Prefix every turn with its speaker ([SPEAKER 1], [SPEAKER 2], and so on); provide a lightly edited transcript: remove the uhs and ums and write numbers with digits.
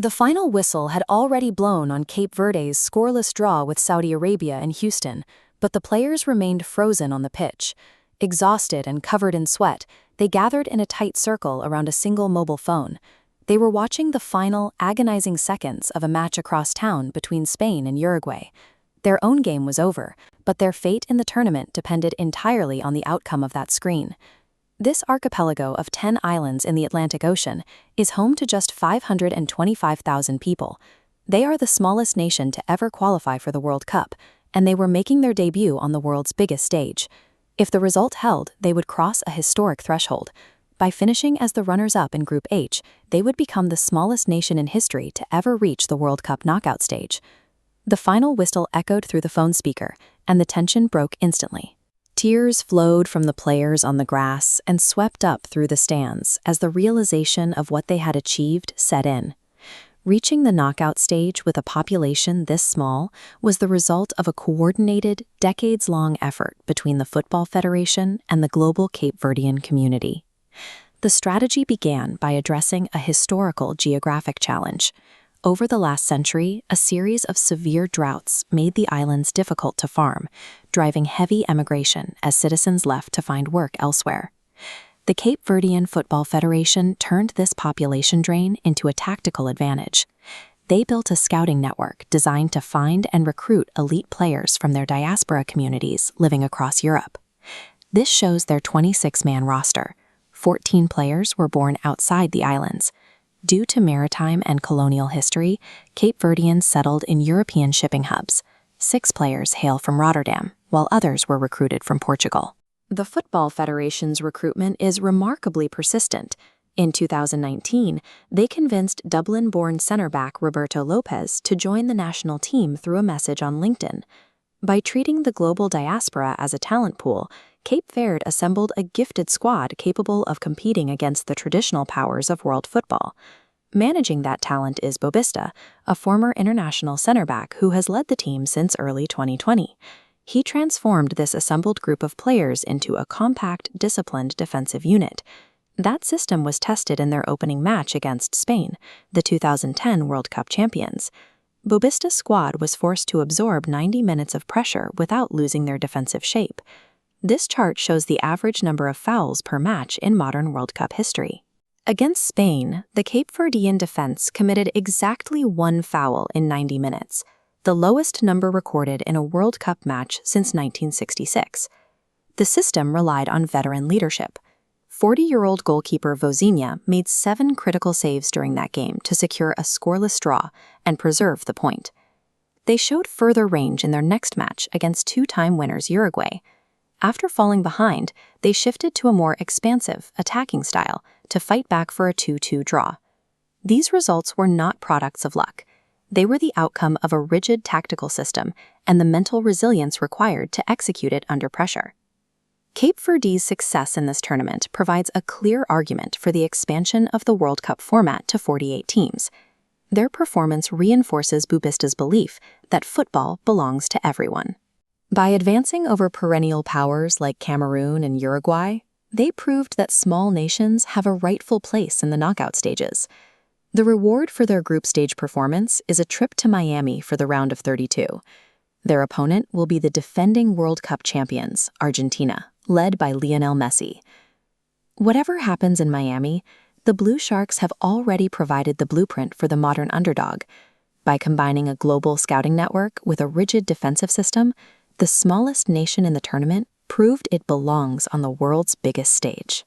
[SPEAKER 1] The final whistle had already blown on Cape Verde's scoreless draw with Saudi Arabia in Houston, but the players remained frozen on the pitch. Exhausted and covered in sweat, they gathered in a tight circle around a single mobile phone. They were watching the final, agonizing seconds of a match across town between Spain and Uruguay. Their own game was over, but their fate in the tournament depended entirely on the outcome of that screen. This archipelago of 10 islands in the Atlantic Ocean is home to just 525,000 people. They are the smallest nation to ever qualify for the World Cup, and they were making their debut on the world's biggest stage. If the result held, they would cross a historic threshold. By finishing as the runners-up in Group H, they would become the smallest nation in history to ever reach the World Cup knockout stage. The final whistle echoed through the phone speaker, and the tension broke instantly. Tears flowed from the players on the grass and swept up through the stands as the realization of what they had achieved set in. Reaching the knockout stage with a population this small was the result of a coordinated, decades-long effort between the Football Federation and the global Cape Verdean community. The strategy began by addressing a historical geographic challenge. Over the last century, a series of severe droughts made the islands difficult to farm, driving heavy emigration as citizens left to find work elsewhere. The Cape Verdean Football Federation turned this population drain into a tactical advantage. They built a scouting network designed to find and recruit elite players from their diaspora communities living across Europe. This shows their 26-man roster. 14 players were born outside the islands. Due to maritime and colonial history, Cape Verdeans settled in European shipping hubs. 6 players hail from Rotterdam, while others were recruited from Portugal. The Football Federation's recruitment is remarkably persistent. In 2019, they convinced Dublin-born center-back Roberto Lopez to join the national team through a message on LinkedIn. By treating the global diaspora as a talent pool, Cape Verde assembled a gifted squad capable of competing against the traditional powers of world football. Managing that talent is Bubista, a former international center-back who has led the team since early 2020. He transformed this assembled group of players into a compact, disciplined defensive unit. That system was tested in their opening match against Spain, the 2010 World Cup champions. Bubista's squad was forced to absorb 90 minutes of pressure without losing their defensive shape. This chart shows the average number of fouls per match in modern World Cup history. Against Spain, the Cape Verdean defense committed exactly 1 foul in 90 minutes, the lowest number recorded in a World Cup match since 1966. The system relied on veteran leadership. 40-year-old goalkeeper Vozinha made 7 critical saves during that game to secure a scoreless draw and preserve the point. They showed further range in their next match against 2-time winners Uruguay. After falling behind, they shifted to a more expansive, attacking style to fight back for a 2-2 draw. These results were not products of luck. They were the outcome of a rigid tactical system and the mental resilience required to execute it under pressure. Cape Verde's success in this tournament provides a clear argument for the expansion of the World Cup format to 48 teams. Their performance reinforces Bubista's belief that football belongs to everyone. By advancing over perennial powers like Cameroon and Uruguay, they proved that small nations have a rightful place in the knockout stages. The reward for their group stage performance is a trip to Miami for the round of 32. Their opponent will be the defending World Cup champions, Argentina, led by Lionel Messi. Whatever happens in Miami, the Blue Sharks have already provided the blueprint for the modern underdog. By combining a global scouting network with a rigid defensive system, the smallest nation in the tournament proved it belongs on the world's biggest stage.